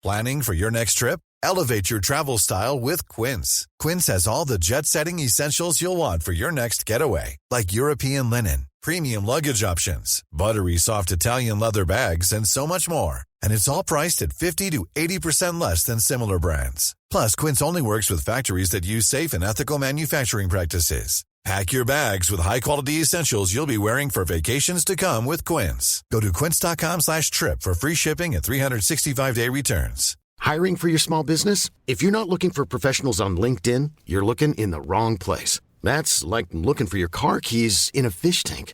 Planning for your next trip? Elevate your travel style with Quince. Quince has all the jet-setting essentials you'll want for your next getaway, like European linen, premium luggage options, buttery soft Italian leather bags, and so much more. And it's all priced at 50 to 80% less than similar brands. Plus, Quince only works with factories that use safe and ethical manufacturing practices. Pack your bags with high-quality essentials you'll be wearing for vacations to come with Quince. Go to quince.com/trip for free shipping and 365-day returns. Hiring for your small business? If you're not looking for professionals on LinkedIn, you're looking in the wrong place. That's like looking for your car keys in a fish tank.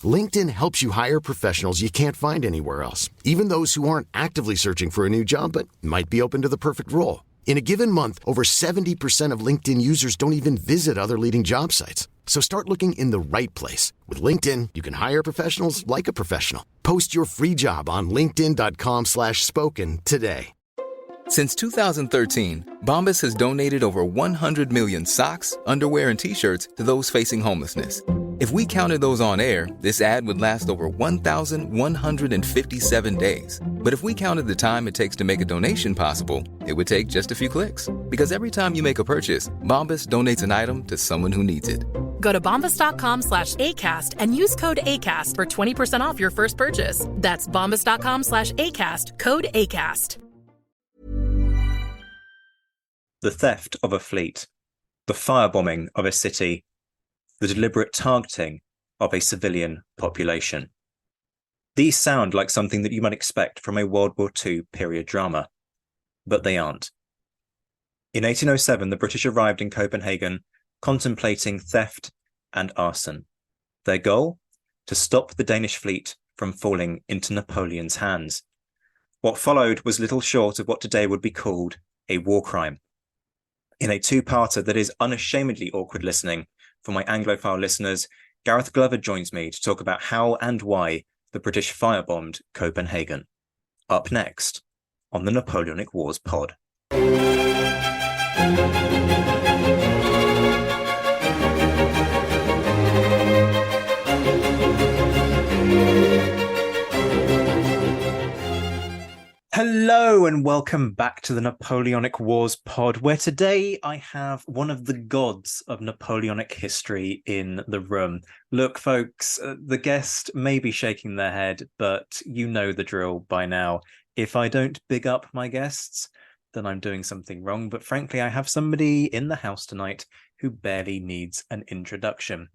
LinkedIn helps you hire professionals you can't find anywhere else, even those who aren't actively searching for a new job but might be open to the perfect role. In a given month, over 70% of LinkedIn users don't even visit other leading job sites. So start looking in the right place. With LinkedIn, you can hire professionals like a professional. Post your free job on linkedin.com/spoken today. Since 2013, Bombas has donated over 100 million socks, underwear, and T-shirts to those facing homelessness. If we counted those on air, this ad would last over 1,157 days. But if we counted the time it takes to make a donation possible, it would take just a few clicks. Because every time you make a purchase, Bombas donates an item to someone who needs it. Go to bombas.com/ACAST and use code ACAST for 20% off your first purchase. That's bombas.com/ACAST, code ACAST. The theft of a fleet, the firebombing of a city, the deliberate targeting of a civilian population. These sound like something that you might expect from a World War II period drama, but they aren't. In 1807, the British arrived in Copenhagen contemplating theft and arson. Their goal? To stop the Danish fleet from falling into Napoleon's hands. What followed was little short of what today would be called a war crime. In a two-parter that is unashamedly awkward listening for my Anglophile listeners, Gareth Glover joins me to talk about how and why the British firebombed Copenhagen. Up next on the Napoleonic Wars pod. Hello and welcome back to the Napoleonic Wars pod, where today I have one of the gods of Napoleonic history in the room. Look, folks, the guest may be shaking their head, but you know the drill by now. If I don't big up my guests, then I'm doing something wrong. But frankly, I have somebody in the house tonight who barely needs an introduction.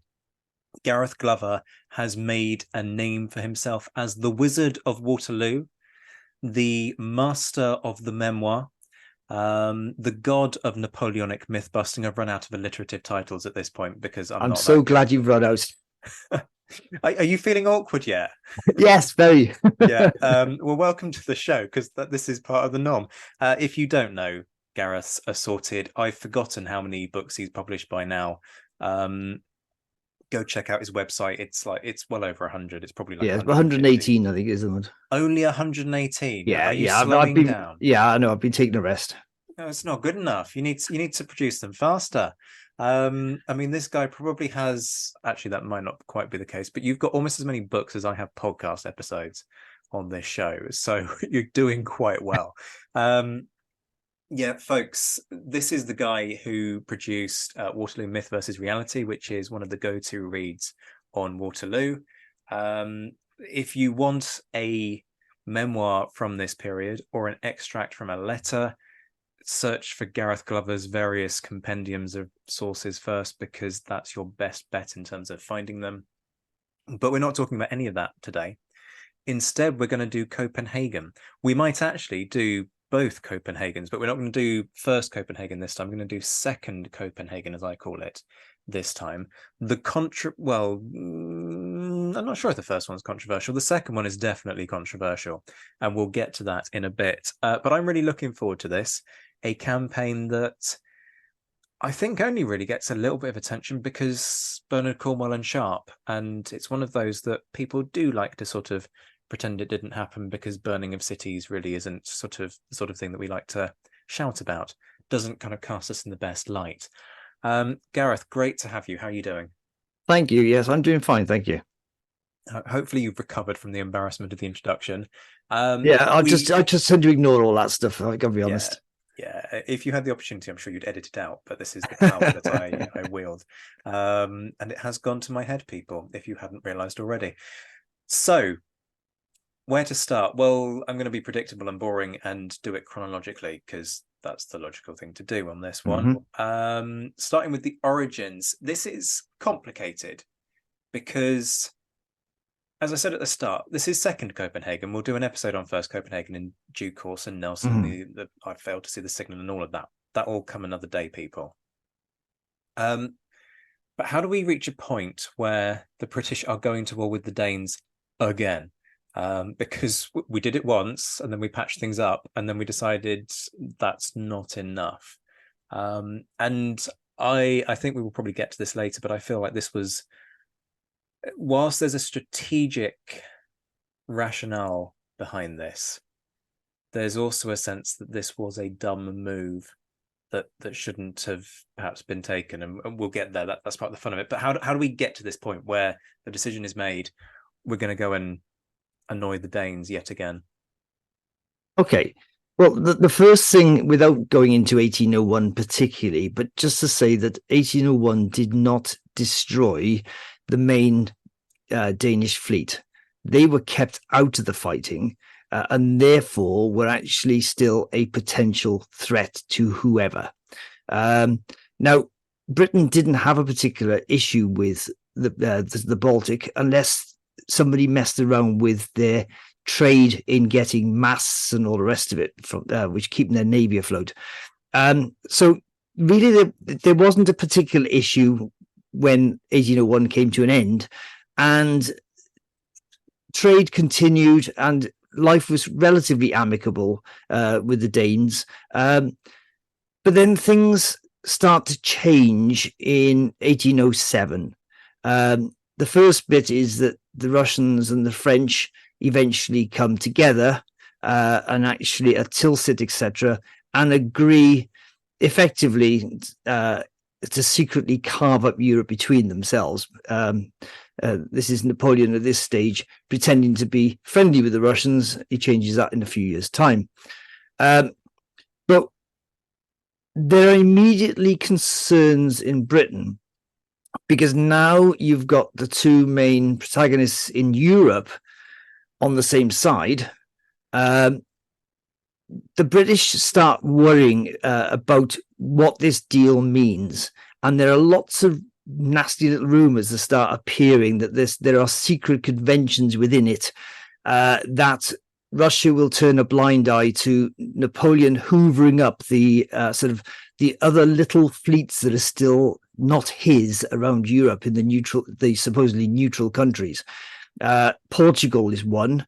Gareth Glover has made a name for himself as the Wizard of Waterloo, the master of the memoir, the god of Napoleonic myth-busting. I've run out of alliterative titles at this point because I'm not so glad you've run out. Are you feeling awkward yet? Yes, very. Yeah. Well, welcome to the show, because this is part of the norm. If you don't know Gareth's assorted, I've forgotten how many books he's published by now. Go check out his website. It's well over 100. It's probably like 118, I think, isn't it? Only 118. Yeah, Are you yeah. slowing I've been down? Yeah, I know. I've been taking a rest. No, it's not good enough. You need to produce them faster. I mean, this guy probably has. Actually, that might not quite be the case, but you've got almost as many books as I have podcast episodes on this show. So you're doing quite well. Yeah, folks, this is the guy who produced Waterloo Myth versus Reality, which is one of the go-to reads on Waterloo. If you want a memoir from this period or an extract from a letter, search for Gareth Glover's various compendiums of sources first, because that's your best bet in terms of finding them. But we're not talking about any of that today. Instead, we're going to do Copenhagen. We might actually do both Copenhagens, but we're not going to do first Copenhagen this time. I'm going to do second Copenhagen, as I call it, this time. I'm not sure if the first one's controversial. The second one is definitely controversial, and we'll get to that in a bit. But I'm really looking forward to this, a campaign that I think only really gets a little bit of attention because Bernard Cornwell and Sharp, and it's one of those that people do like to sort of pretend it didn't happen, because burning of cities really isn't the sort of thing that we like to shout about. Doesn't kind of cast us in the best light. Gareth, great to have you. How are you doing? Thank you. Yes, I'm doing fine. Thank you. Hopefully you've recovered from the embarrassment of the introduction. I just tend to ignore all that stuff. I gotta be honest. Yeah, if you had the opportunity, I'm sure you'd edit it out, but this is the power that I wield. And it has gone to my head, people, if you hadn't realized already. So, where to start? Well, I'm going to be predictable and boring and do it chronologically, because that's the logical thing to do on this one. Starting with the origins. This is complicated because, as I said at the start, this is second Copenhagen. We'll do an episode on first Copenhagen in due course, and Nelson, I failed to see the signal and all of that. That will come another day, people. But how do we reach a point where the British are going to war with the Danes again? Because we did it once, and then we patched things up, and then we decided that's not enough. And I think we will probably get to this later, but I feel like this was, whilst there's a strategic rationale behind this, there's also a sense that this was a dumb move that shouldn't have perhaps been taken, and we'll get there. That's part of the fun of it. But how do we get to this point where the decision is made, we're going to go and annoy the Danes yet again? Okay. Well, the first thing, without going into 1801 particularly, but just to say that 1801 did not destroy the main Danish fleet. They were kept out of the fighting, and therefore were actually still a potential threat to whoever. Now, Britain didn't have a particular issue with the Baltic unless somebody messed around with their trade in getting masts and all the rest of it, from which keeping their navy afloat. So really, there wasn't a particular issue when 1801 came to an end, and trade continued, and life was relatively amicable with the Danes. But then things start to change in 1807. The first bit is that the Russians and the French eventually come together and actually at Tilsit, etc., and agree effectively to secretly carve up Europe between themselves. This is Napoleon at this stage pretending to be friendly with the Russians. He changes that in a few years' time. But there are immediately concerns in Britain, because now you've got the two main protagonists in Europe on the same side. The British start worrying about what this deal means. And there are lots of nasty little rumors that start appearing that there are secret conventions within it, that Russia will turn a blind eye to Napoleon hoovering up the sort of the other little fleets that are still not his around Europe in the supposedly neutral countries. Portugal is one.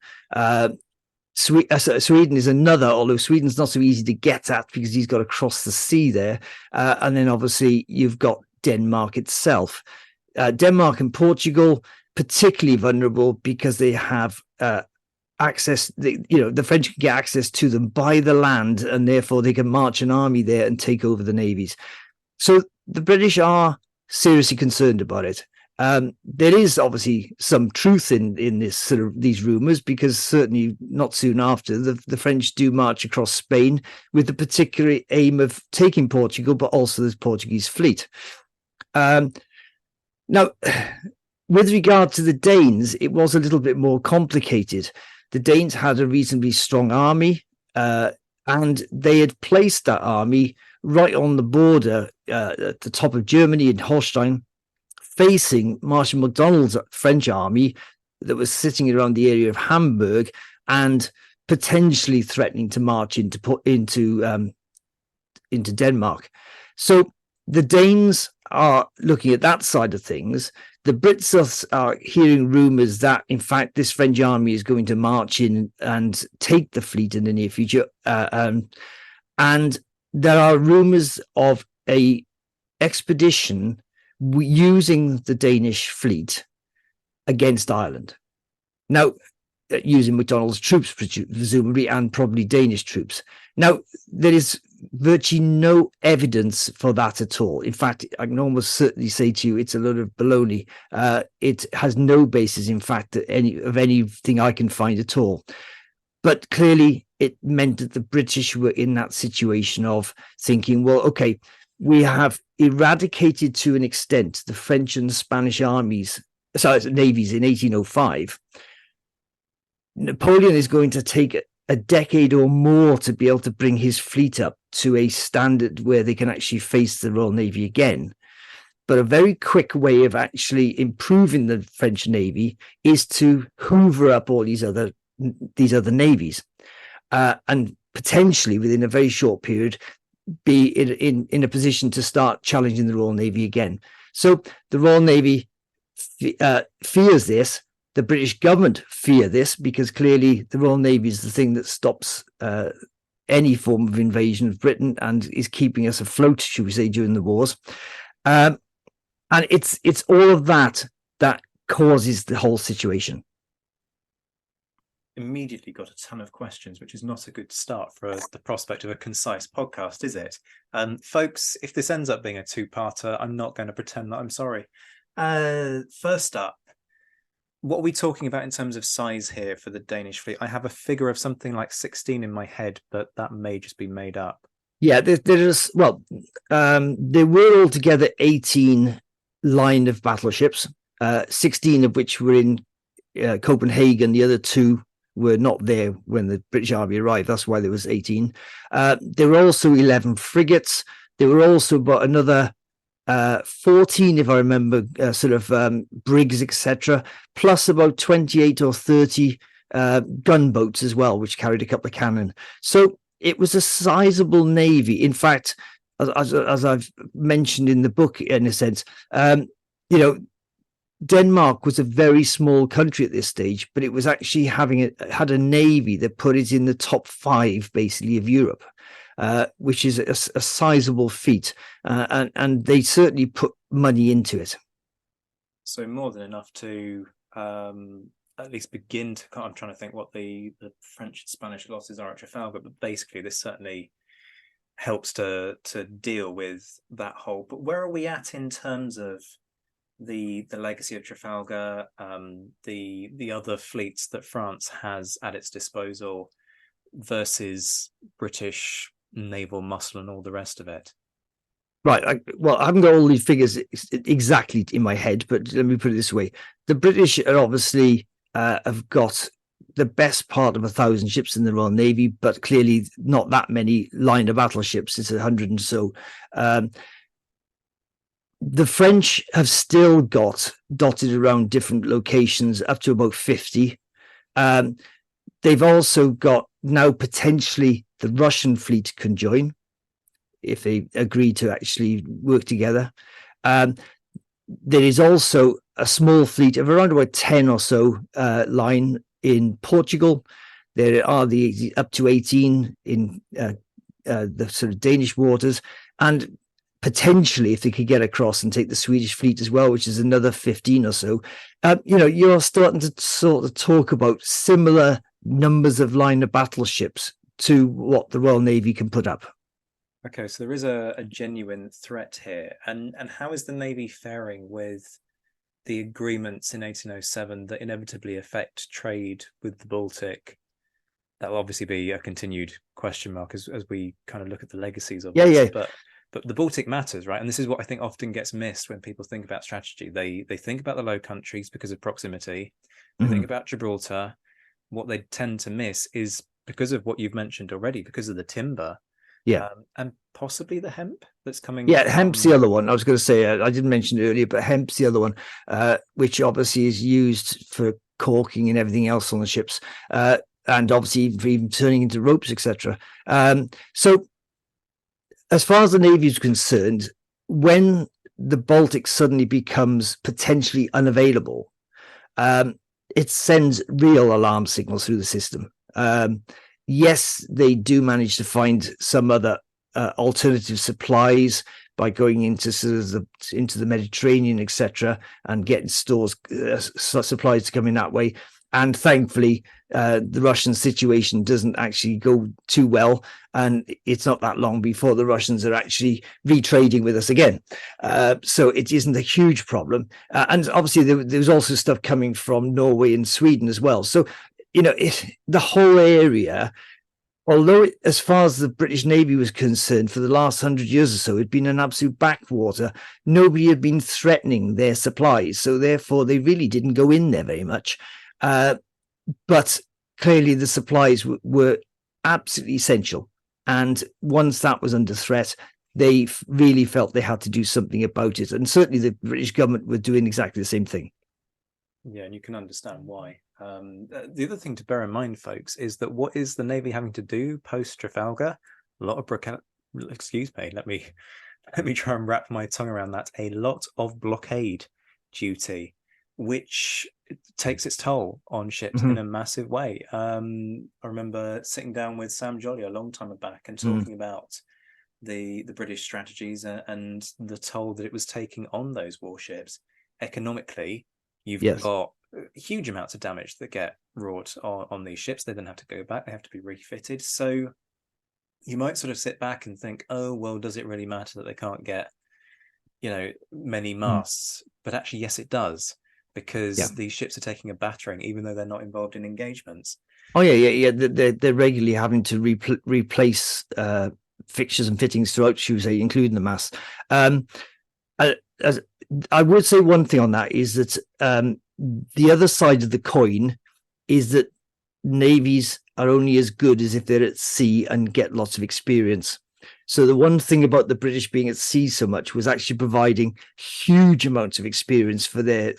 Sweden is another, although Sweden's not so easy to get at because he's got to cross the sea there. And then obviously you've got Denmark itself. Denmark and Portugal particularly vulnerable because they have access. The French can get access to them by the land, and therefore they can march an army there and take over the navies. So the British are seriously concerned about it. There is obviously some truth in this sort of these rumors, because certainly not soon after the French do march across Spain with the particular aim of taking Portugal, but also the Portuguese fleet. Now, with regard to the Danes, it was a little bit more complicated. The Danes had a reasonably strong army, and they had placed that army right on the border at the top of Germany in Holstein, facing Marshal MacDonald's French army that was sitting around the area of Hamburg and potentially threatening to march into Denmark. So the Danes are looking at that side of things. The Brits are hearing rumors that, in fact, this French army is going to march in and take the fleet in the near future. And there are rumors of a expedition using the Danish fleet against Ireland. Now, using MacDonald's troops, presumably, and probably Danish troops. Now, there is virtually no evidence for that at all. In fact, I can almost certainly say to you, it's a lot of baloney. It has no basis, in fact, anything I can find at all. But clearly, it meant that the British were in that situation of thinking, well, okay, we have eradicated to an extent the French and the Spanish navies in 1805. Napoleon is going to take a decade or more to be able to bring his fleet up to a standard where they can actually face the Royal Navy again. But a very quick way of actually improving the French Navy is to hoover up all these other navies, and potentially within a very short period be in a position to start challenging the Royal Navy again. So the Royal Navy fears this. The British government fear this, because clearly the Royal Navy is the thing that stops any form of invasion of Britain and is keeping us afloat, should we say, during the wars. And it's all of that causes the whole situation. Immediately got a ton of questions, which is not a good start for the prospect of a concise podcast, is it? Folks, if this ends up being a two-parter, I'm not going to pretend that I'm sorry. First up, what are we talking about in terms of size here for the Danish fleet? I have a figure of something like 16 in my head, but that may just be made up. Yeah, there were altogether 18 line of battleships, 16 of which were in Copenhagen. The other 2 were not there when the British Army arrived. That's why there was 18. There were also 11 frigates. There were also about another 14, if I remember, brigs, etc., plus about 28 or 30 gunboats as well, which carried a couple of cannon. So it was a sizable navy. In fact, as I've mentioned in the book, in a sense, Denmark was a very small country at this stage, but it was actually had a navy that put it in the top 5, basically, of Europe. Which is a sizable feat, and they certainly put money into it. So more than enough to at least begin to. I'm trying to think what the French and Spanish losses are at Trafalgar, but basically this certainly helps to deal with that whole. But where are we at in terms of the legacy of Trafalgar, the other fleets that France has at its disposal versus British naval muscle and all the rest of it? Right. I haven't got all these figures exactly in my head, but let me put it this way. The British are obviously have got the best part of 1,000 ships in the Royal Navy, but clearly not that many line of battleships. It's 100 and so. The French have still got dotted around different locations up to about 50. They've also got now potentially the Russian fleet can join if they agree to actually work together. There is also a small fleet of around about 10 or so line in Portugal. There are the up to 18 in the sort of Danish waters, and potentially if they could get across and take the Swedish fleet as well, which is another 15 or so, you're starting to sort of talk about similar numbers of line of battleships to what the Royal Navy can put up. Okay, so there is a genuine threat here. And how is the Navy faring with the agreements in 1807 that inevitably affect trade with the Baltic? That will obviously be a continued question mark as we kind of look at the legacies of this. Yeah. But the Baltic matters, right? And this is what I think often gets missed when people think about strategy. They think about the Low Countries because of proximity. They think about Gibraltar. What they tend to miss is because of what you've mentioned already, because of the timber. Yeah. And possibly the hemp that's coming. Yeah, hemp's the other one. I was going to say, I didn't mention it earlier, but hemp's the other one, which obviously is used for caulking and everything else on the ships, and obviously for even turning into ropes, etc. So as far as the Navy is concerned, when the Baltic suddenly becomes potentially unavailable, it sends real alarm signals through the system. Yes, they do manage to find some other alternative supplies by going into into the Mediterranean, etc., and getting supplies to come in that way. And thankfully, the Russian situation doesn't actually go too well, and it's not that long before the Russians are actually retrading with us again. So it isn't a huge problem. And obviously there was also stuff coming from Norway and Sweden as well. So, the whole area, although as far as the British Navy was concerned, for the last 100 years or so, it had been an absolute backwater. Nobody had been threatening their supplies. So therefore, they really didn't go in there very much. But clearly the supplies were absolutely essential. And once that was under threat, they really felt they had to do something about it. And certainly the British government were doing exactly the same thing. Yeah, and you can understand why. The other thing to bear in mind, folks, is that what is the Navy having to do post Trafalgar? A lot of excuse me, let me try and wrap my tongue around that. A lot of blockade duty, which takes its toll on ships in a massive way. I remember sitting down with Sam Jolly a long time back and talking about the British strategies and the toll that it was taking on those warships. Economically, you've got huge amounts of damage that get wrought on these ships. They then have to go back. They have to be refitted. So you might sort of sit back and think, oh, well, does it really matter that they can't get, many masts? But actually, yes, it does, because these ships are taking a battering, even though they're not involved in engagements. Oh, yeah. They're regularly having to replace fixtures and fittings throughout, should we say, including the masts. As I would say one thing on that is that the other side of the coin is that navies are only as good as if they're at sea and get lots of experience. So the one thing about the British being at sea so much was actually providing huge amounts of experience for their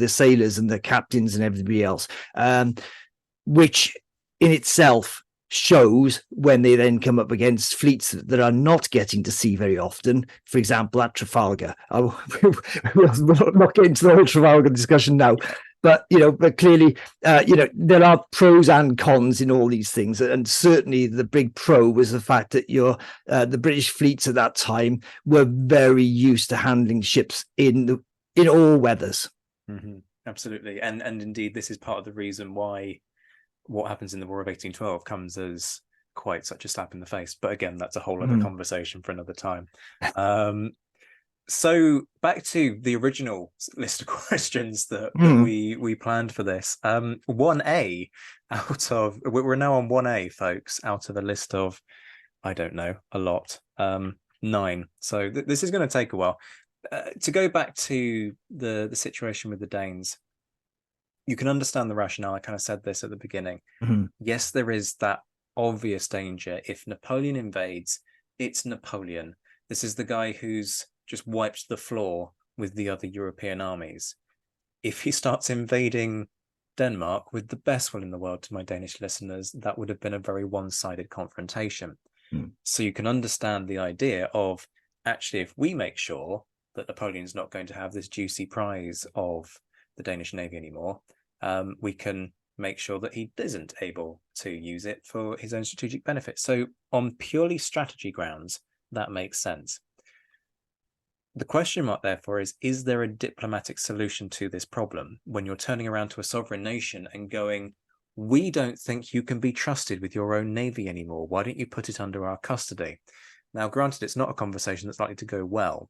sailors and their captains and everybody else, which in itself shows when they then come up against fleets that are not getting to sea very often. For example, at Trafalgar. We'll not get into the whole Trafalgar discussion now, but clearly, there are pros and cons in all these things, and certainly the big pro was the fact that the British fleets at that time were very used to handling ships in all weathers. Mm-hmm. Absolutely, and indeed, this is part of the reason why what happens in the War of 1812 comes as quite such a slap in the face. But again, that's a whole other conversation for another time. So back to the original list of questions that we planned for this. 1A we're now on 1A, folks, out of a list of, I don't know, a lot, 9. So this is going to take a while. To go back to the situation with the Danes, you can understand the rationale. I kind of said this at the beginning. Yes, there is that obvious danger. If Napoleon invades, it's Napoleon. This is the guy who's just wiped the floor with the other European armies. If he starts invading Denmark, with the best will in the world to my Danish listeners, that would have been a very one-sided confrontation. So you can understand the idea of, actually, if we make sure that Napoleon's not going to have this juicy prize of the Danish Navy anymore, we can make sure that he isn't able to use it for his own strategic benefit. So on purely strategy grounds, that makes sense. The question mark, therefore, is there a diplomatic solution to this problem when you're turning around to a sovereign nation and going, we don't think you can be trusted with your own navy anymore. Why don't you put it under our custody? Now, granted, it's not a conversation that's likely to go well.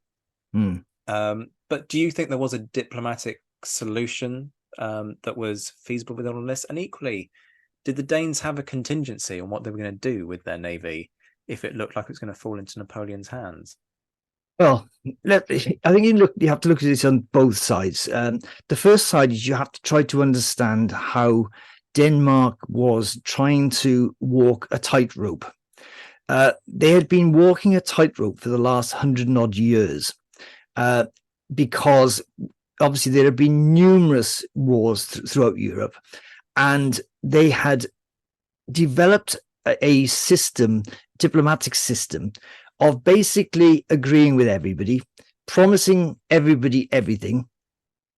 But do you think there was a diplomatic solution that was feasible with all of this? And equally, did the Danes have a contingency on what they were going to do with their navy if it looked like it was going to fall into Napoleon's hands? Well, I think you have to look at this on both sides. The first side is you have to try to understand how Denmark was trying to walk a tightrope. They had been walking a tightrope for the last 100 and odd years, because obviously there have been numerous wars throughout Europe, and they had developed a diplomatic system of basically agreeing with everybody, promising everybody everything,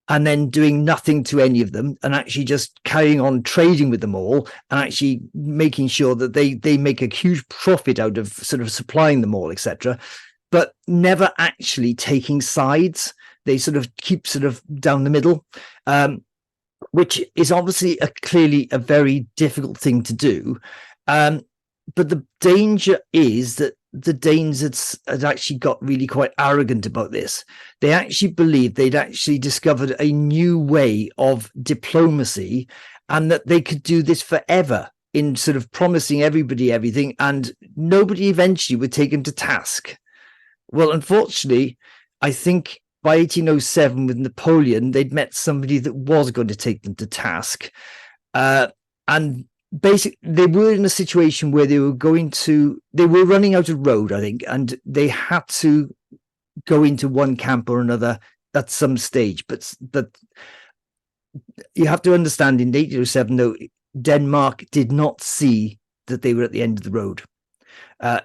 and then doing nothing to any of them, and actually just carrying on trading with them all, and actually making sure that they make a huge profit out of sort of supplying them all, etc., but never actually taking sides. They sort of keep sort of down the middle. which is obviously clearly a very difficult thing to do. But the danger is that the Danes had actually got really quite arrogant about this. They actually believed they'd actually discovered a new way of diplomacy and that they could do this forever in sort of promising everybody everything, and nobody eventually would take them to task. Well, unfortunately, I think by 1807 with Napoleon, they'd met somebody that was going to take them to task. And basically, they were in a situation where they were running out of road, I think, and they had to go into one camp or another at some stage. But you have to understand, in 1807, though, Denmark did not see that they were at the end of the road.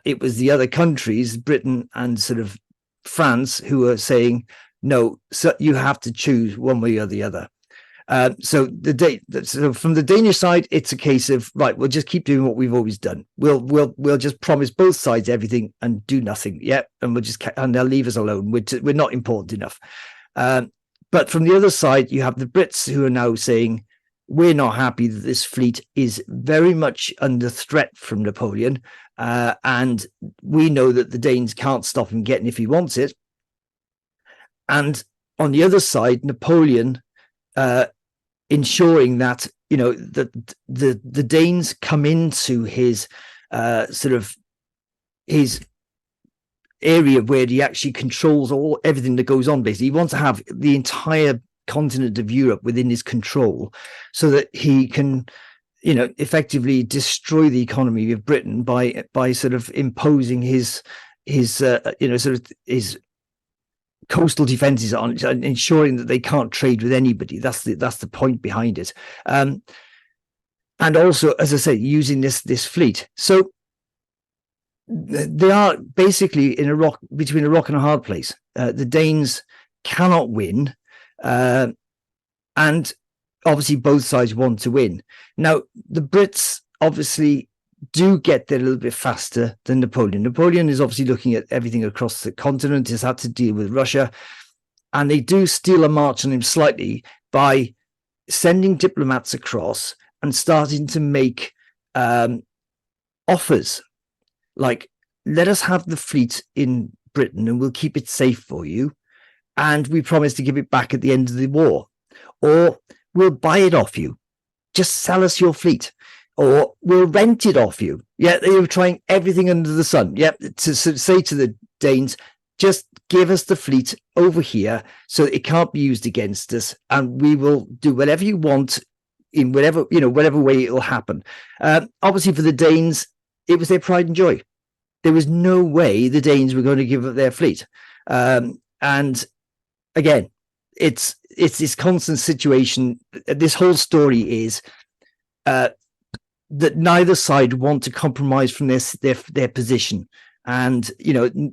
It was the other countries, Britain and sort of France, who were saying, no, so you have to choose one way or the other. So from the Danish side, it's a case of, right, we'll just keep doing what we've always done. We'll just promise both sides everything and do nothing. Yeah, and and they'll leave us alone. We're not important enough. But from the other side, you have the Brits who are now saying, we're not happy that this fleet is very much under threat from Napoleon, and we know that the Danes can't stop him getting if he wants it. And on the other side, Napoleon ensuring that that the Danes come into his his area where he actually controls everything that goes on. Basically, he wants to have the entire continent of Europe within his control, so that he can, effectively destroy the economy of Britain by sort of imposing his coastal defenses on it, and ensuring that they can't trade with anybody. That's the point behind it. And also, as I say, using this fleet. So they are basically between a rock and a hard place. The Danes cannot win. And obviously both sides want to win. Now, the Brits obviously do get there a little bit faster than Napoleon. Napoleon is obviously looking at everything across the continent. He's had to deal with Russia. And they do steal a march on him slightly by sending diplomats across and starting to make offers. Like, let us have the fleet in Britain and we'll keep it safe for you. And we promise to give it back at the end of the war. Or we'll buy it off you. Just sell us your fleet. Or we'll rent it off you. Yeah, they were trying everything under the sun. Yeah, to say to the Danes, just give us the fleet over here so it can't be used against us, and we will do whatever you want in whatever way it'll happen. Obviously, for the Danes, it was their pride and joy. There was no way the Danes were going to give up their fleet. And again, it's this constant situation. This whole story is that neither side want to compromise from their position, and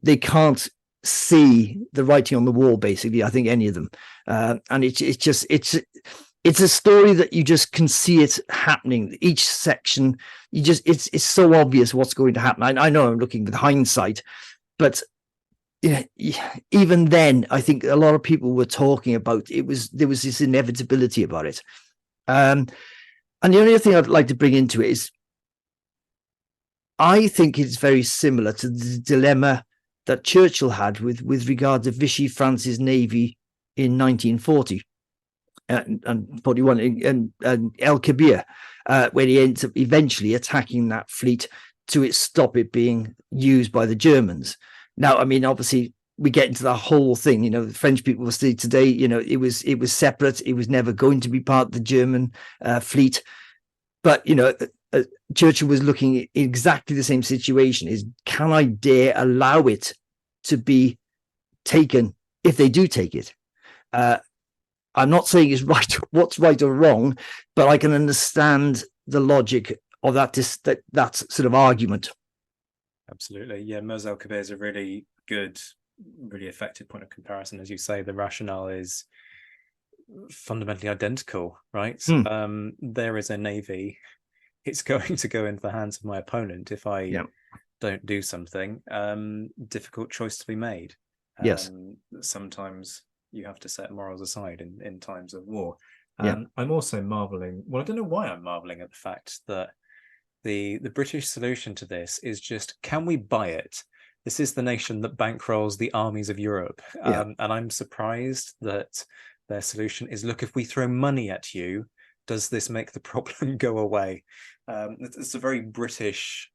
they can't see the writing on the wall. Basically, I think any of them, and it's a story that you just can see it happening. Each section, it's so obvious what's going to happen. I know I'm looking with hindsight, but even then, I think a lot of people were talking about there was this inevitability about it. And the only other thing I'd like to bring into it is, I think it's very similar to the dilemma that Churchill had with regard to Vichy France's navy in 1940 and 41 and El Kabir, when he ends up eventually attacking that fleet to stop it being used by the Germans. Now, I mean, obviously, we get into the whole thing. The French people will say today, it was separate. It was never going to be part of the German fleet. But, Churchill was looking at exactly the same situation: is, can I dare allow it to be taken if they do take it? I'm not saying it's right, what's right or wrong, but I can understand the logic of that sort of argument. Absolutely. Yeah, Moselle Kabir is a really good, really effective point of comparison. As you say, the rationale is fundamentally identical, right? There is a navy. It's going to go into the hands of my opponent if I don't do something. Difficult choice to be made. Yes. Sometimes you have to set morals aside in times of war. I'm also marveling. Well, I don't know why I'm marveling at the fact that the British solution to this is just, can we buy it? This is the nation that bankrolls the armies of Europe. And I'm surprised that their solution is, look, if we throw money at you, does this make the problem go away? It's a very British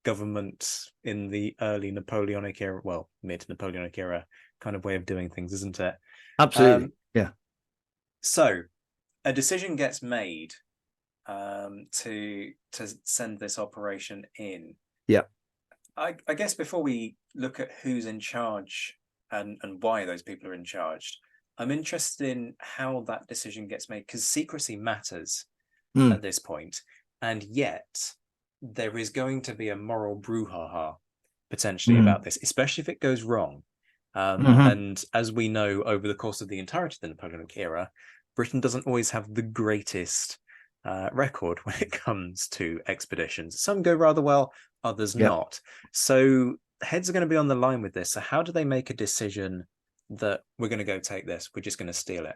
government in the early Napoleonic era, well, mid-Napoleonic era kind of way of doing things, isn't it? Absolutely. So a decision gets made to send this operation in. I guess before we look at who's in charge and why those people are in charge, I'm interested in how that decision gets made, because secrecy matters at this point, and yet there is going to be a moral brouhaha potentially about this, especially if it goes wrong. And as we know, over the course of the entirety of the Napoleonic era, Britain doesn't always have the greatest record when it comes to expeditions. Some go rather well, others not. So heads are going to be on the line with this. So how do they make a decision that we're going to go take this, we're just going to steal it?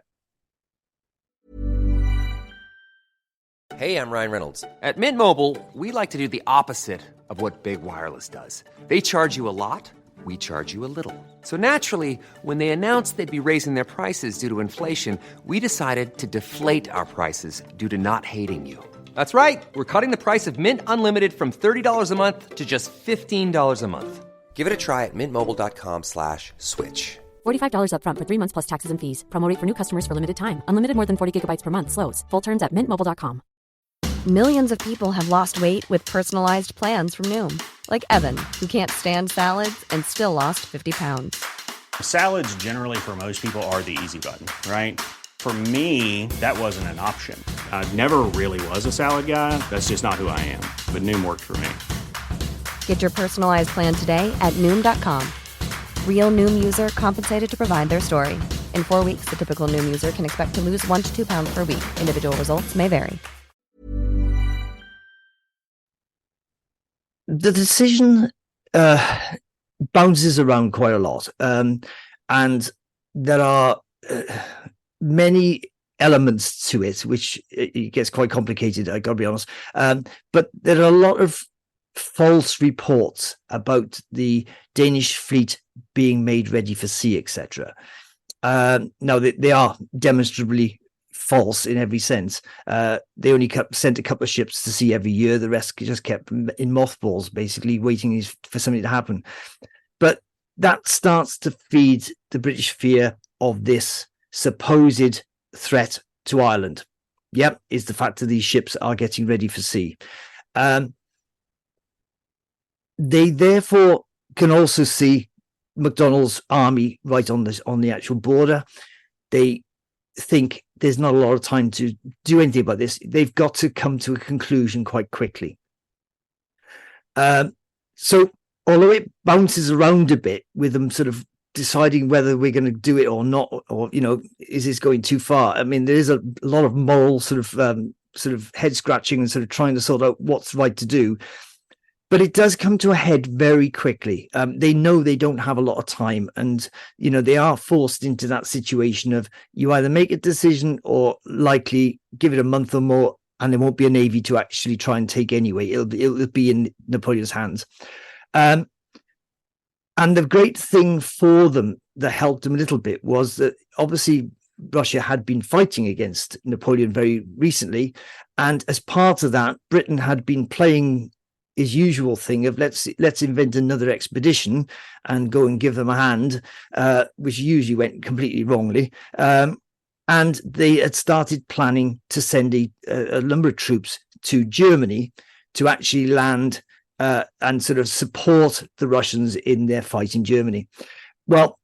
Hey, I'm Ryan Reynolds. At Mint Mobile, we like to do the opposite of what Big Wireless does. They charge you a lot, we charge you a little. So naturally, when they announced they'd be raising their prices due to inflation, we decided to deflate our prices due to not hating you. That's right. We're cutting the price of Mint Unlimited from $30 a month to just $15 a month. Give it a try at mintmobile.com/switch. $45 up front for 3 months plus taxes and fees. Promo rate for new customers for limited time. Unlimited more than 40 gigabytes per month slows. Full terms at mintmobile.com. Millions of people have lost weight with personalized plans from Noom. Like Evan, who can't stand salads and still lost 50 pounds. Salads generally for most people are the easy button, right? For me, that wasn't an option. I never really was a salad guy. That's just not who I am. But Noom worked for me. Get your personalized plan today at Noom.com. Real Noom user compensated to provide their story. In 4 weeks, the typical Noom user can expect to lose 1 to 2 pounds per week. Individual results may vary. The decision bounces around quite a lot. And there are many elements to it, which it gets quite complicated, I gotta be honest. But there are a lot of false reports about the Danish fleet being made ready for sea, etc. Now, they are demonstrably false in every sense. They only sent a couple of ships to sea every year. The rest just kept in mothballs, basically waiting for something to happen. But that starts to feed the British fear of this supposed threat to Ireland. Yep, is the fact that these ships are getting ready for sea. They therefore can also see Macdonald's army right on the actual border. They think there's not a lot of time to do anything about this. They've got to come to a conclusion quite quickly. So although it bounces around a bit with them sort of deciding whether we're going to do it or not, or, is this going too far? I mean, there is a lot of moral sort of head scratching and sort of trying to sort out what's right to do. But it does come to a head very quickly. They know they don't have a lot of time, and they are forced into that situation of you either make a decision or likely give it a month or more, and there won't be a navy to actually try and take anyway. It'll be in Napoleon's hands. And the great thing for them that helped them a little bit was that obviously Russia had been fighting against Napoleon very recently, and as part of that, Britain had been playing his usual thing of let's invent another expedition and go and give them a hand, which usually went completely wrongly. And they had started planning to send a number of troops to Germany to actually land and sort of support the Russians in their fight in Germany. Well,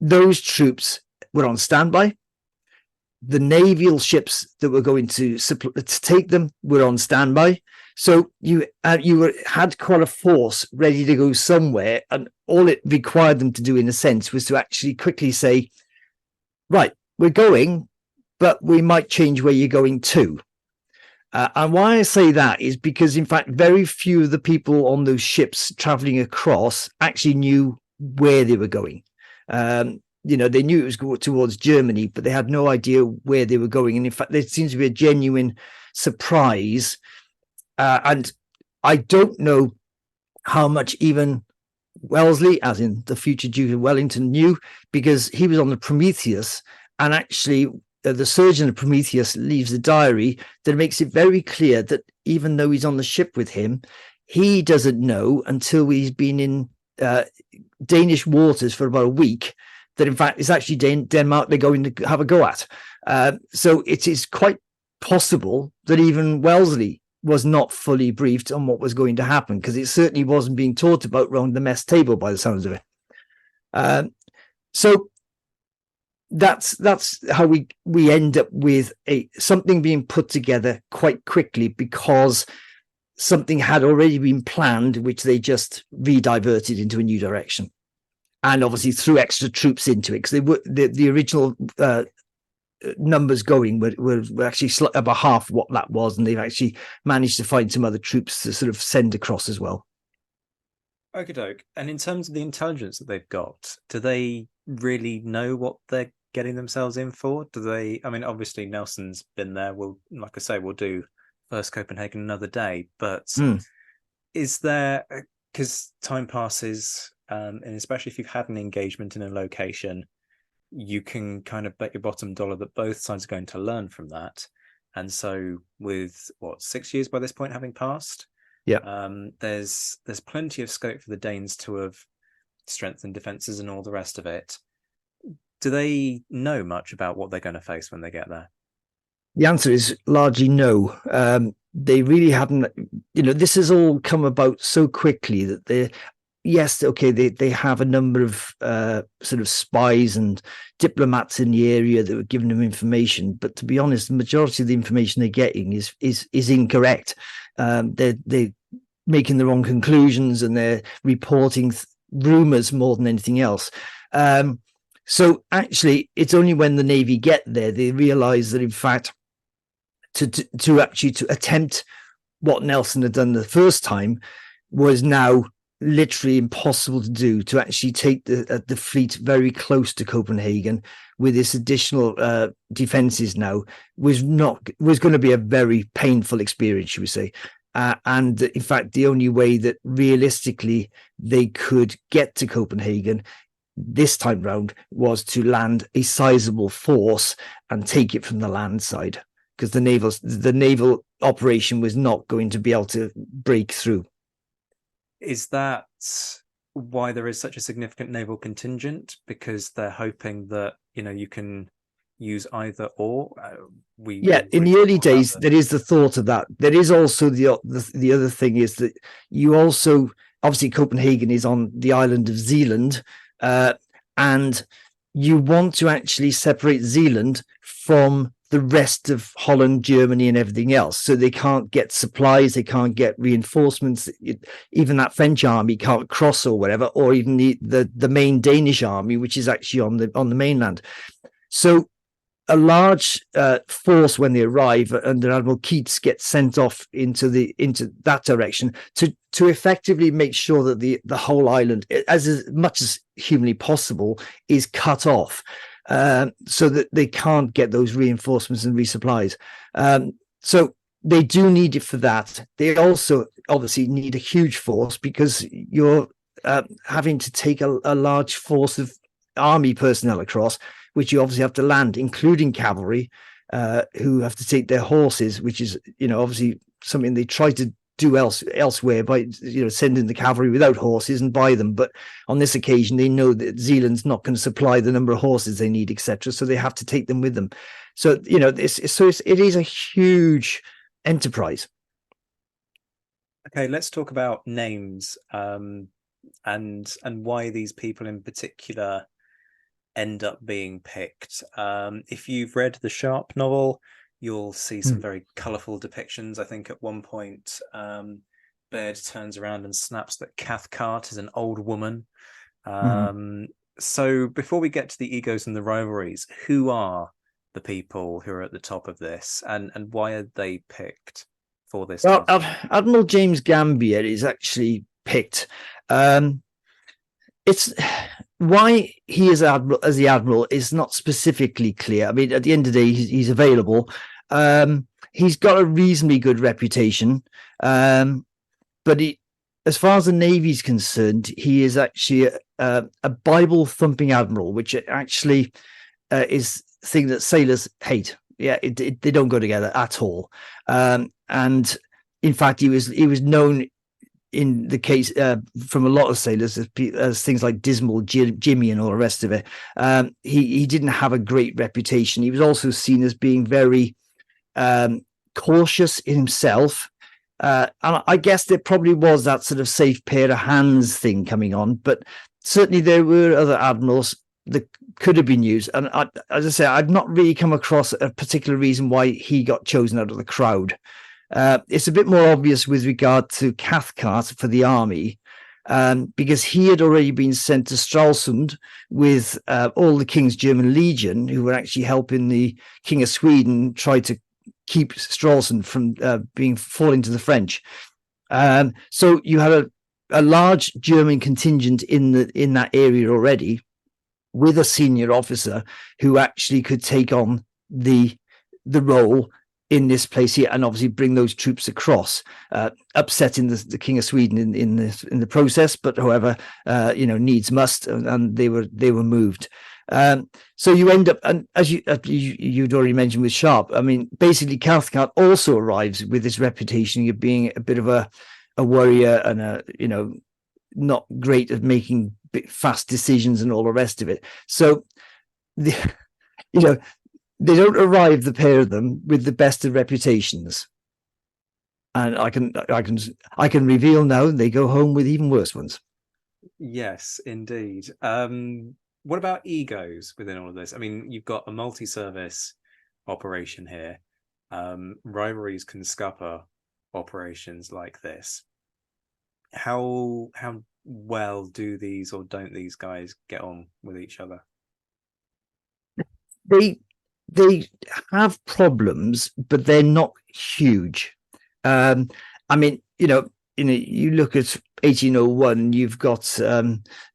those troops were on standby. The naval ships that were going to take them were on standby. So you had quite a force ready to go somewhere, and all it required them to do, in a sense, was to actually quickly say, right, we're going, but we might change where you're going to. And why I say that is because, in fact, very few of the people on those ships traveling across actually knew where they were going. they knew it was going towards Germany, but they had no idea where they were going. And in fact, there seems to be a genuine surprise. And I don't know how much even Wellesley, as in the future Duke of Wellington, knew, because he was on the Prometheus, and actually the surgeon of Prometheus leaves a diary that makes it very clear that even though he's on the ship with him, he doesn't know until he's been in Danish waters for about a week that in fact it's actually Denmark they're going to have a go at. So it is quite possible that even Wellesley was not fully briefed on what was going to happen, because it certainly wasn't being talked about around the mess table by the sounds of it. So that's how we end up with something being put together quite quickly, because something had already been planned, which they just re-diverted into a new direction, and obviously threw extra troops into it, because they were the original numbers going were actually about half what that was, and they've actually managed to find some other troops to sort of send across as well. Okie doke. And in terms of the intelligence that they've got, do they really know what they're getting themselves in for? Do they? I mean, obviously Nelson's been there. Like I say, we'll do first Copenhagen another day. But is there, because time passes, and especially if you've had an engagement in a location, you can kind of bet your bottom dollar that both sides are going to learn from that. And so with 6 years by this point having passed, there's plenty of scope for the Danes to have strengthened defenses and all the rest of it. Do they know much about what they're going to face when they get there? The answer is largely no. They really haven't, this has all come about so quickly that they have a number of sort of spies and diplomats in the area that were giving them information, but to be honest, the majority of the information they're getting is incorrect. They're making the wrong conclusions, and they're reporting rumors more than anything else. So actually, it's only when the Navy get there they realize that in fact to attempt what Nelson had done the first time was now literally impossible to do, to actually take the fleet very close to Copenhagen with this additional defenses now was going to be a very painful experience, should we say. And in fact, the only way that realistically they could get to Copenhagen this time round was to land a sizable force and take it from the land side, because the naval operation was not going to be able to break through. Is that why there is such a significant naval contingent? Because they're hoping that, you can use either or? In the early days, there is the thought of that. There is also the other thing is that you also, obviously Copenhagen is on the island of Zealand, and you want to actually separate Zealand from the rest of Holland, Germany, and everything else. So they can't get supplies, they can't get reinforcements. Even that French army can't cross or whatever, or even the main Danish army, which is actually on the mainland. So a large force, when they arrive under Admiral Keats, gets sent off into that direction to effectively make sure that the whole island, as much as humanly possible, is cut off. So that they can't get those reinforcements and resupplies. So they do need it for that. They also obviously need a huge force, because you're having to take a large force of army personnel across, which you obviously have to land, including cavalry, who have to take their horses, which is, obviously something they try to do elsewhere by sending the cavalry without horses and buy them, but on this occasion they know that Zealand's not going to supply the number of horses they need, etc., so they have to take them with them. So it is a huge enterprise. Okay, let's talk about names, and why these people in particular end up being picked. If you've read the Sharpe novel, you'll see some very colourful depictions. I think at one point, Baird turns around and snaps that Cathcart is an old woman. So before we get to the egos and the rivalries, who are the people who are at the top of this, and why are they picked for this? Well, Admiral James Gambier is actually picked. It's why he is admiral as the admiral is not specifically clear. I mean, at the end of the day, he's available. He's got a reasonably good reputation, but as far as the Navy's concerned, he is actually a Bible-thumping admiral, which actually is a thing that sailors hate. Yeah, they don't go together at all. And in fact, he was known in the case from a lot of sailors as things like Dismal Jimmy and all the rest of it. He didn't have a great reputation. He was also seen as being very cautious in himself. And I guess there probably was that sort of safe pair of hands thing coming on, but certainly there were other admirals that could have been used. And as I say, I've not really come across a particular reason why he got chosen out of the crowd. It's a bit more obvious with regard to Cathcart for the army, because he had already been sent to Stralsund with all the King's German Legion, who were actually helping the King of Sweden try to keep Stralsund from falling to the French. So you had a large German contingent in that area already, with a senior officer who actually could take on the role in this place here, and obviously bring those troops across, upsetting the King of Sweden in the process. But however, needs must, and they were moved. So you end up, and as you'd already mentioned with Sharp, I mean, basically Cathcart also arrives with this reputation of being a bit of a warrior and not great at making fast decisions and all the rest of it. So they don't arrive, the pair of them, with the best of reputations. And I can reveal now they go home with even worse ones. Yes, indeed. What about egos within all of this? I mean, you've got a multi-service operation here. Rivalries can scupper operations like this. How well do these or don't these guys get on with each other? They have problems, but they're not huge. I mean, you look at 1801, you've got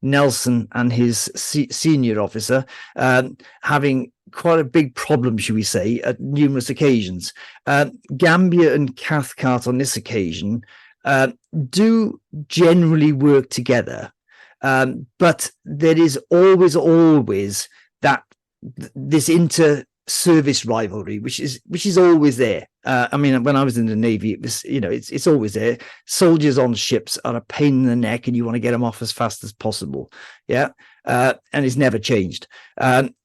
Nelson and his senior officer having quite a big problem, should we say, at numerous occasions. Gambier and Cathcart on this occasion do generally work together, but there is always that this inter-service rivalry, which is always there. I mean, when I was in the Navy, it was, it's always there. Soldiers on ships are a pain in the neck, and you want to get them off as fast as possible. Yeah, and it's never changed.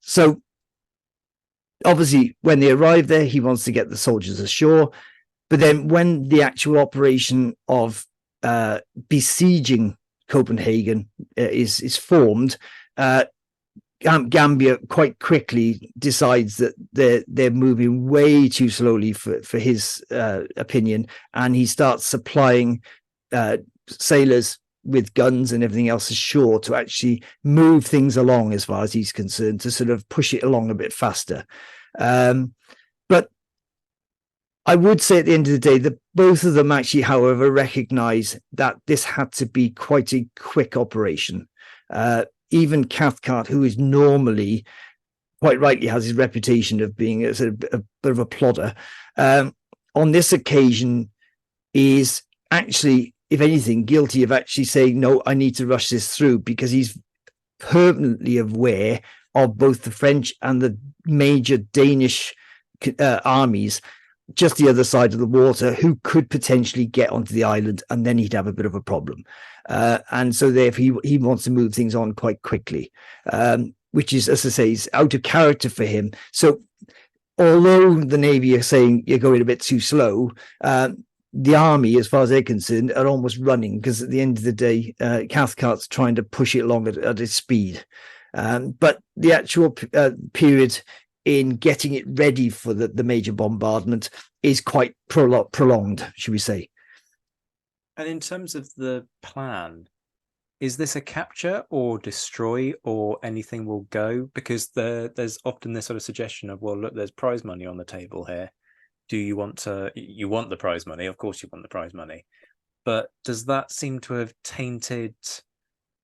So obviously, when they arrive there, he wants to get the soldiers ashore. But then, when the actual operation of besieging Copenhagen is formed, Gambier quite quickly decides that they're moving way too slowly for his opinion, and he starts supplying sailors with guns and everything else ashore to actually move things along, as far as he's concerned, to sort of push it along a bit faster. But I would say at the end of the day that both of them actually, however, recognize that this had to be quite a quick operation. Even Cathcart, who is normally, quite rightly, has his reputation of being a bit of a plodder, on this occasion is actually, if anything, guilty of actually saying, no, I need to rush this through, because he's permanently aware of both the French and the major Danish armies just the other side of the water, who could potentially get onto the island, and then he'd have a bit of a problem. And so therefore he wants to move things on quite quickly, which is, as I say, is out of character for him. So although the Navy are saying you're going a bit too slow, the army, as far as they're concerned, are almost running, because at the end of the day, Cathcart's trying to push it along at its speed. But the actual period in getting it ready for the major bombardment is quite prolonged, should we say. And in terms of the plan, is this a capture or destroy, or anything will go? Because there's often this sort of suggestion of, well, look, there's prize money on the table here. Do you want the prize money? Of course you want the prize money. But does that seem to have tainted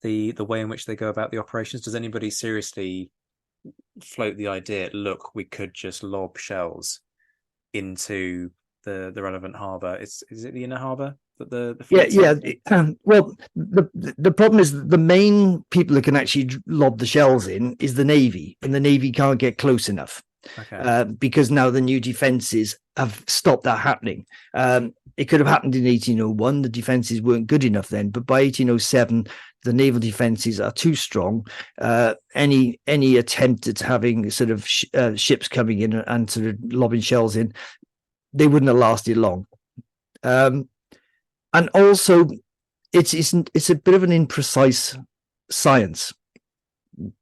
the way in which they go about the operations? Does anybody seriously float the idea, look, we could just lob shells into the relevant harbour? Is it the inner harbour that the well, the problem is the main people who can actually lob the shells in is the Navy, and the Navy can't get close enough. Okay. Because now the new defences have stopped that happening. It could have happened in 1801. The defences weren't good enough then, but by 1807, the naval defences are too strong. Any attempt at having sort of ships coming in and sort of lobbing shells in, they wouldn't have lasted long. And also, it's a bit of an imprecise science.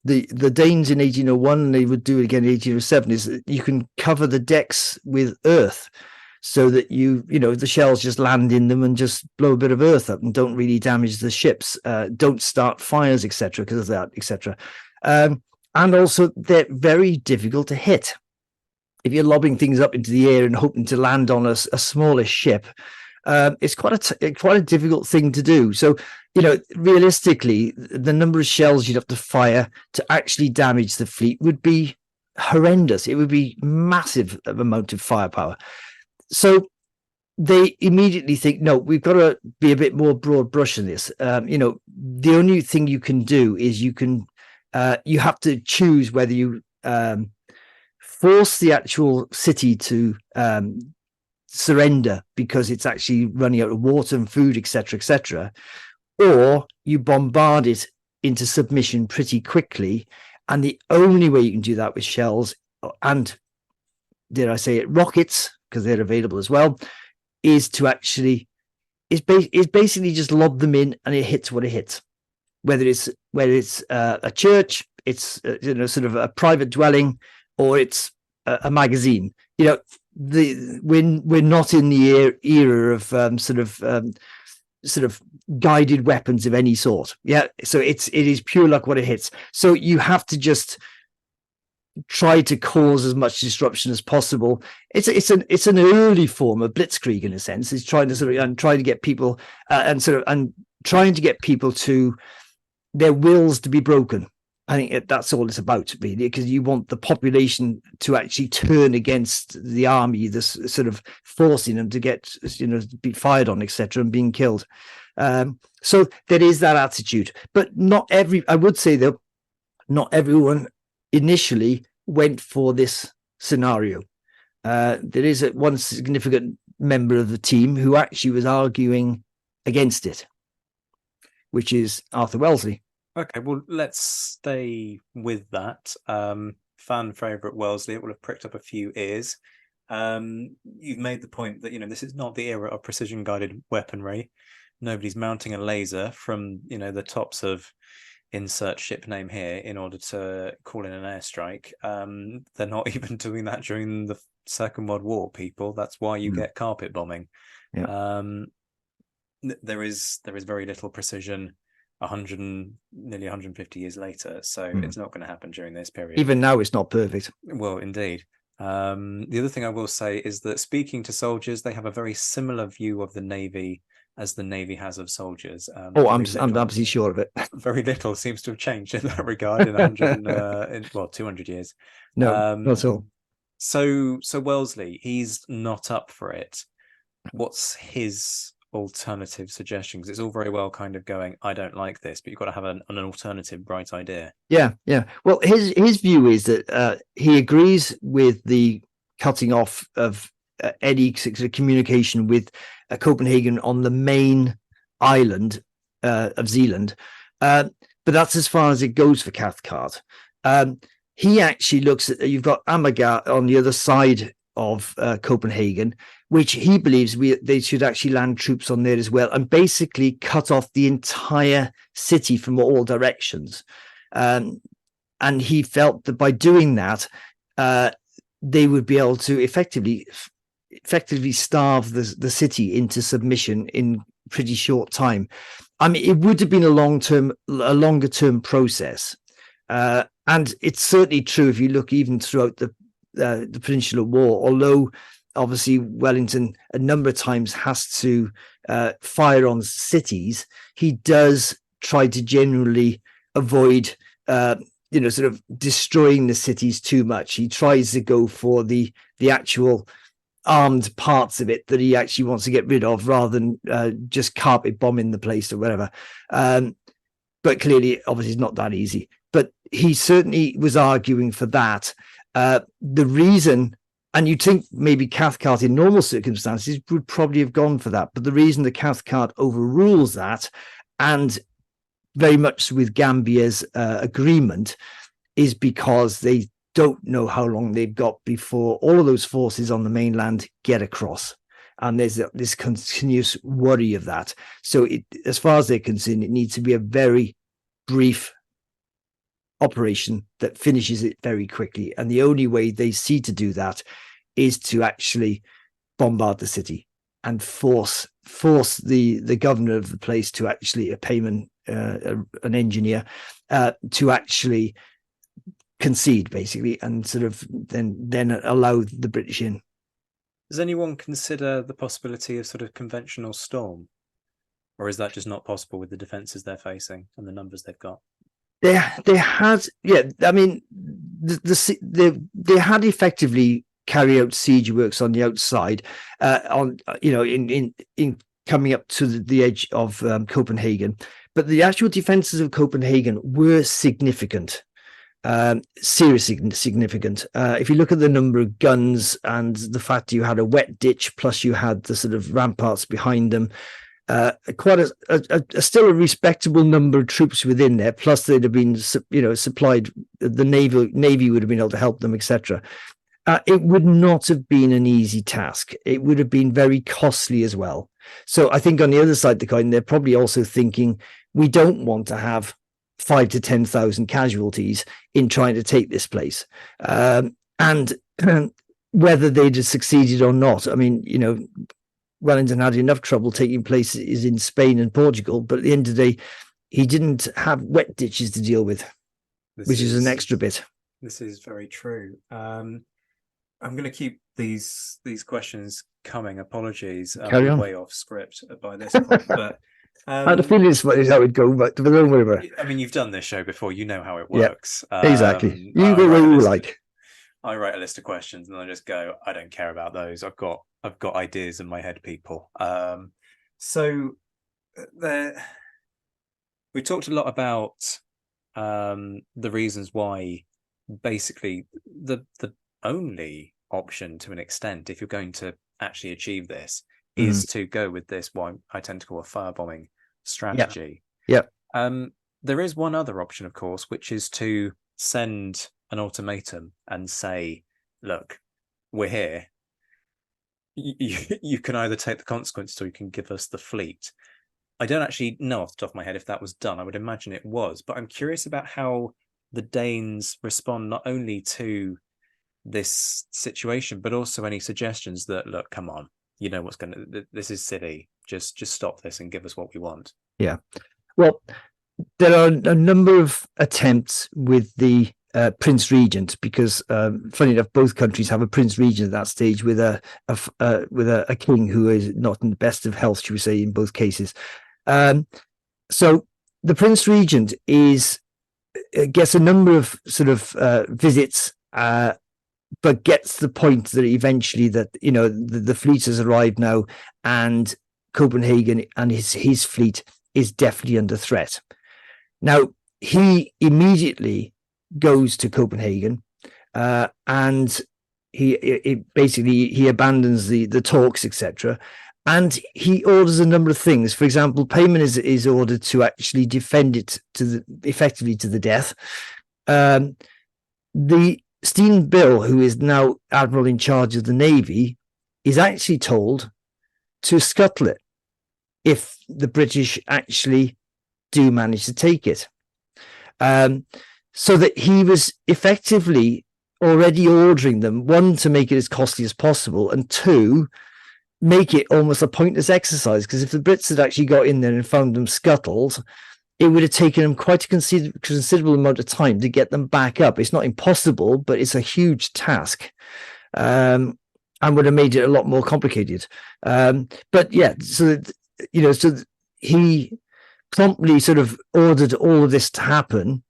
The Danes in 1801, and they would do it again in 1807, is that you can cover the decks with earth so that the shells just land in them and just blow a bit of earth up and don't really damage the ships, don't start fires, etc., because of that, etc. And also, they're very difficult to hit. If you're lobbing things up into the air and hoping to land on a smaller ship, it's quite a difficult thing to do. So, realistically, the number of shells you'd have to fire to actually damage the fleet would be horrendous. It would be massive amount of firepower. So they immediately think, no, we've got to be a bit more broad brush in this. The only thing you can do is you have to choose whether you force the actual city to surrender because it's actually running out of water and food, etc., or you bombard it into submission pretty quickly. And the only way you can do that with shells and, dare I say it, rockets, because they're available as well, is to actually basically just lob them in and it hits what it hits. Whether it's a church, it's sort of a private dwelling, or it's a magazine. We're not in the era of sort of guided weapons of any sort. Yeah, so it is pure luck what it hits. So you have to just try to cause as much disruption as possible. It's an early form of blitzkrieg in a sense. It's trying to get people and trying to get people to their wills to be broken. I think that's all it's about, really, because you want the population to actually turn against the army, this sort of forcing them to get, be fired on, etc., and being killed. So there is that attitude, but I would say though, not everyone initially went for this scenario. There is one significant member of the team who actually was arguing against it, which is Arthur Wellesley. Okay, well, let's stay with that. Fan favourite Wellesley, it will have pricked up a few ears. You've made the point that, this is not the era of precision-guided weaponry. Nobody's mounting a laser from, the tops of insert ship name here in order to call in an airstrike. They're not even doing that during the Second World War, people. That's why you get carpet bombing. Yeah. There is very little precision nearly 150 years later, so it's not going to happen during this period. Even now it's not perfect. Well, indeed. The other thing I will say is that speaking to soldiers, they have a very similar view of the Navy as the Navy has of soldiers. I'm absolutely sure of it. Very little seems to have changed in that regard in 200 years. No, not at all. So Wellesley, he's not up for it. What's his alternative suggestion? Because it's all very well kind of going, I don't like this, but you've got to have an alternative bright idea. Yeah. Well, his view is that he agrees with the cutting off of any sort of communication with Copenhagen on the main island of Zealand, but that's as far as it goes for Cathcart. He actually looks at, you've got Amager on the other side of Copenhagen, which he believes they should actually land troops on there as well, and basically cut off the entire city from all directions. And he felt that by doing that, they would be able to effectively starve the city into submission in pretty short time. I mean, it would have been a longer term process, and it's certainly true if you look even throughout the Peninsular War. Although obviously Wellington a number of times has to fire on cities, he does tried to generally avoid, sort of destroying the cities too much. He tries to go for the actual armed parts of it that he actually wants to get rid of, rather than just carpet bombing the place or whatever. But clearly, obviously, it's not that easy. But he certainly was arguing for that. The reason, and you'd think maybe Cathcart in normal circumstances would probably have gone for that, but the reason the Cathcart overrules that, and very much with Gambier's agreement, is because they don't know how long they've got before all of those forces on the mainland get across. And there's this continuous worry of that. So as far as they're concerned, it needs to be a very brief operation that finishes it very quickly. And the only way they see to do that is to actually bombard the city and force the governor of the place to actually, a payman, an engineer, to actually concede, basically, and sort of then allow the British in. Does anyone consider the possibility of sort of conventional storm, or is that just not possible with the defences they're facing and the numbers they've got? They had, yeah. I mean, they had effectively carry out siege works on the outside, in coming up to the edge of Copenhagen, but the actual defences of Copenhagen were significant. Seriously significant. If you look at the number of guns and the fact you had a wet ditch, plus you had the sort of ramparts behind them, quite a still a respectable number of troops within there. Plus they'd have been, supplied. The navy would have been able to help them, etc. It would not have been an easy task. It would have been very costly as well. So I think on the other side of the coin, they're probably also thinking, we don't want to have 5,000 to 10,000 casualties in trying to take this place. And whether they'd have succeeded or not, I mean, Wellington had enough trouble taking places in Spain and Portugal, but at the end of the day, he didn't have wet ditches to deal with, which is an extra bit. This is very true. I'm going to keep these questions coming. Apologies, I'm way off script by this point, but I had a feeling it's how it go, but don't worry about it. I mean, you've done this show before, you know how it works. Yeah, exactly. You go where you like. I write a list of questions and I just go, I don't care about those. I've got ideas in my head, people. So we talked a lot about the reasons why basically the only option to an extent, if you're going to actually achieve this, is to go with this, what I tend to call a firebombing strategy. Yeah. There is one other option, of course, which is to send an ultimatum and say, look, we're here. You can either take the consequences or you can give us the fleet. I don't actually know off the top of my head if that was done. I would imagine it was, but I'm curious about how the Danes respond not only to this situation, but also any suggestions that, look, come on, you know what's this is silly. Just stop this and give us what we want. Yeah. Well, there are a number of attempts with the Prince Regent, because funny enough, both countries have a Prince Regent at that stage with a king who is not in the best of health, should we say, in both cases. So the Prince Regent gets a number of sort of visits, but gets the point that eventually that the fleet has arrived now, and Copenhagen and his fleet is definitely under threat. Now he immediately goes to Copenhagen, and he basically abandons the talks, etc., and he orders a number of things. For example, payment is ordered to actually defend it effectively to the death. The Steen Bill, who is now admiral in charge of the navy, is actually told to scuttle it if the British actually do manage to take it. So that he was effectively already ordering them, one, to make it as costly as possible, and two, make it almost a pointless exercise, because if the Brits had actually got in there and found them scuttled, it would have taken them quite a considerable amount of time to get them back up. It's not impossible, but it's a huge task, and would have made it a lot more complicated. But yeah, so he promptly sort of ordered all of this to happen.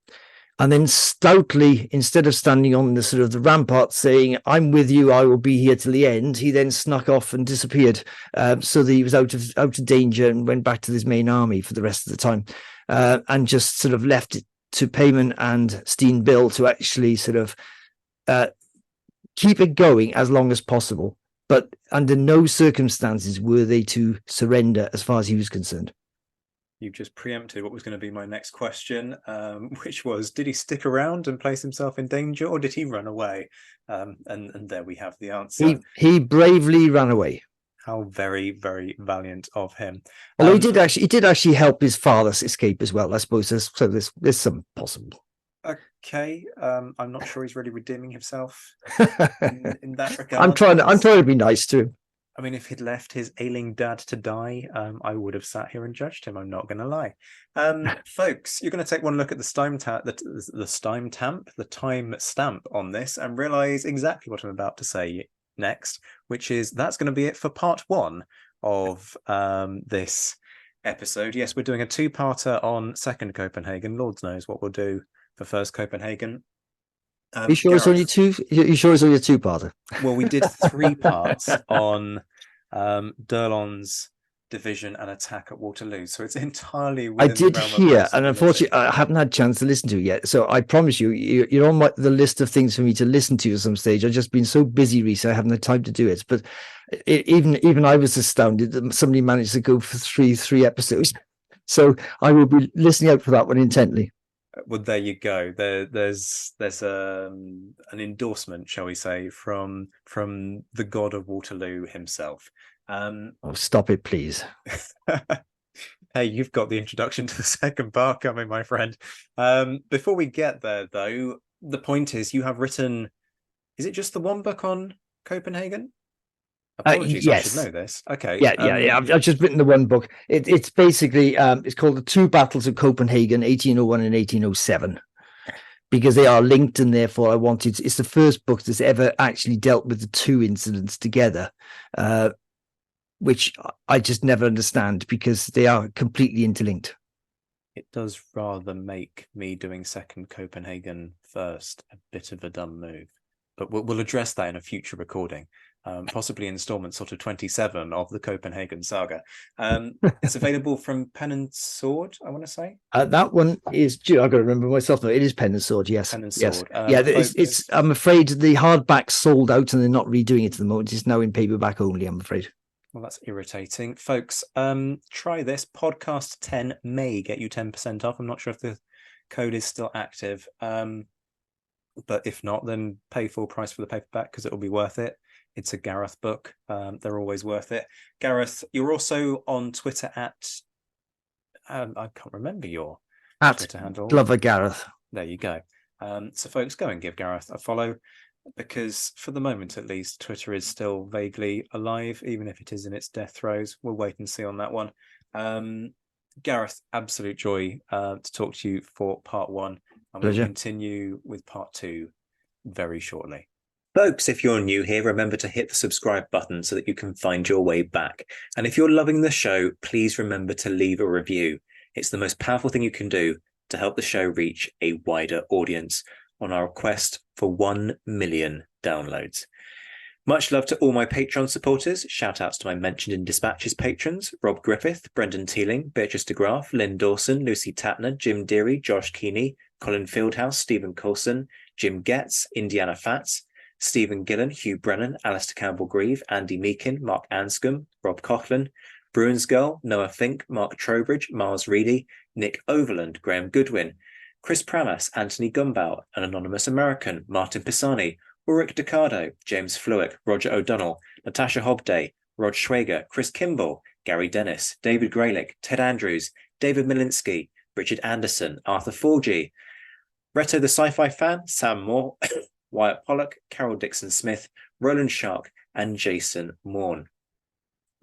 And then stoutly, instead of standing on the sort of the rampart saying, "I'm with you, I will be here till the end," he then snuck off and disappeared, so that he was out of danger and went back to his main army for the rest of the time, and just sort of left it to Payman and Steen Bill to actually sort of keep it going as long as possible. But under no circumstances were they to surrender as far as he was concerned. You've just preempted what was going to be my next question, which was, did he stick around and place himself in danger, or did he run away? And there we have the answer. He bravely ran away. How very, very valiant of him. Although he did actually help his father escape as well. I suppose there's some possible. Okay, I'm not sure he's really redeeming himself in that regard. I'm trying to be nice to him. I mean, if he'd left his ailing dad to die, I would have sat here and judged him. I'm not going to lie. Folks, you're going to take one look at the time stamp on this and realize exactly what I'm about to say next, which is that's going to be it for part 1 of this episode. Yes, we're doing a 2-parter on Second Copenhagen. Lord knows what we'll do for First Copenhagen. Are you sure it's only two? You sure it's only a 2-parter? Well, we did 3 parts on D'Erlon's division and attack at Waterloo, so it's entirely within I did the realm hear, of and unfortunately, I haven't had a chance to listen to it yet. So I promise you're on the list of things for me to listen to at some stage. I've just been so busy recently, I haven't had time to do it. But even I was astounded that somebody managed to go for three episodes. So I will be listening out for that one intently. Well, there you go. There's an endorsement, shall we say, from the god of Waterloo himself. Stop it, please. Hey, you've got the introduction to the second part coming, my friend. Before we get there, though, the point is you have written, is it just the one book on Copenhagen? Apologies, yes. I should know this. Okay. Yeah. I've just written the one book. It's basically it's called The Two Battles of Copenhagen, 1801 and 1807, because they are linked, and therefore it's the first book that's ever actually dealt with the two incidents together, which I just never understand because they are completely interlinked. It does rather make me doing Second Copenhagen first a bit of a dumb move, but we'll address that in a future recording. Possibly installment sort of 27 of the Copenhagen saga. It's available from Pen and Sword, I want to say. That one is, I've got to remember myself though. It is Pen and Sword, yes. Pen and Sword. Yes. It's. I'm afraid the hardback's sold out and they're not redoing it at the moment. It's now in paperback only, I'm afraid. Well, that's irritating. Folks, try this. Podcast 10 may get you 10% off. I'm not sure if the code is still active. But if not, then pay full price for the paperback because it'll be worth it. It's a Gareth book. They're always worth it. Gareth, you're also on Twitter at I can't remember your Twitter handle. Glover Gareth. There you go. So folks, go and give Gareth a follow, because for the moment at least, Twitter is still vaguely alive, even if it is in its death throes. We'll wait and see on that one. Gareth, absolute joy to talk to you for part 1. And we'll continue with part 2 very shortly. Folks, if you're new here, remember to hit the subscribe button so that you can find your way back. And if you're loving the show, please remember to leave a review. It's the most powerful thing you can do to help the show reach a wider audience on our quest for 1 million downloads. Much love to all my Patreon supporters. Shout outs to my Mentioned in Dispatches patrons: Rob Griffith, Brendan Teeling, Beatrice de Graaf, Lynn Dawson, Lucy Tatner, Jim Deary, Josh Keeney, Colin Fieldhouse, Stephen Coulson, Jim Getz, Indiana Fats, Stephen Gillen, Hugh Brennan, Alistair Campbell-Grieve, Andy Meakin, Mark Anscombe, Rob Coughlin, Bruins Girl, Noah Fink, Mark Trowbridge, Miles Reedy, Nick Overland, Graham Goodwin, Chris Pramas, Anthony Gumbau, An Anonymous American, Martin Pisani, Ulrich Decado, James Fluick, Roger O'Donnell, Natasha Hobday, Rod Schwager, Chris Kimball, Gary Dennis, David Graylick, Ted Andrews, David Milinsky, Richard Anderson, Arthur Forgy, Reto the Sci-Fi Fan, Sam Moore, Wyatt Pollock, Carol Dixon-Smith, Roland Shark, and Jason Morn.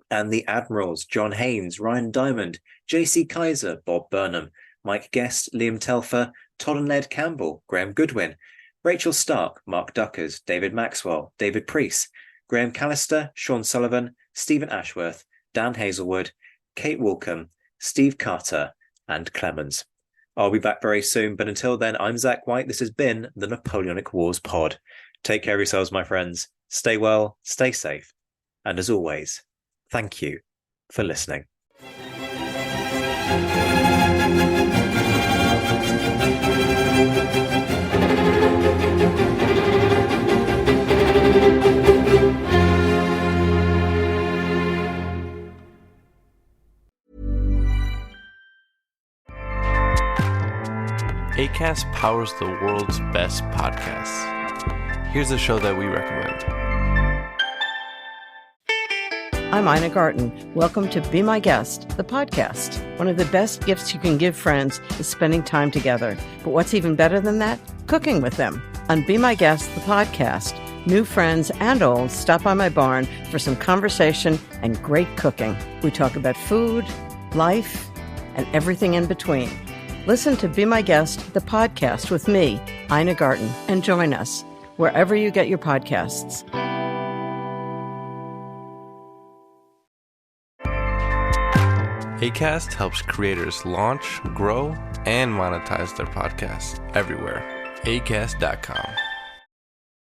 And the Admirals: John Haynes, Ryan Diamond, JC Kaiser, Bob Burnham, Mike Guest, Liam Telfer, Todd and Ned Campbell, Graham Goodwin, Rachel Stark, Mark Duckers, David Maxwell, David Priest, Graham Callister, Sean Sullivan, Stephen Ashworth, Dan Hazelwood, Kate Walcombe, Steve Carter, and Clemens. I'll be back very soon, but until then, I'm Zach White. This has been the Napoleonic Wars pod. Take care of yourselves, my friends. Stay well, stay safe, and as always, thank you for listening. Acast powers the world's best podcasts. Here's a show that we recommend. I'm Ina Garten. Welcome to Be My Guest, the podcast. One of the best gifts you can give friends is spending time together. But what's even better than that? Cooking with them. On Be My Guest, the podcast, new friends and old stop by my barn for some conversation and great cooking. We talk about food, life, and everything in between. Listen to Be My Guest, the podcast with me, Ina Garten, and join us wherever you get your podcasts. Acast helps creators launch, grow, and monetize their podcasts everywhere. Acast.com.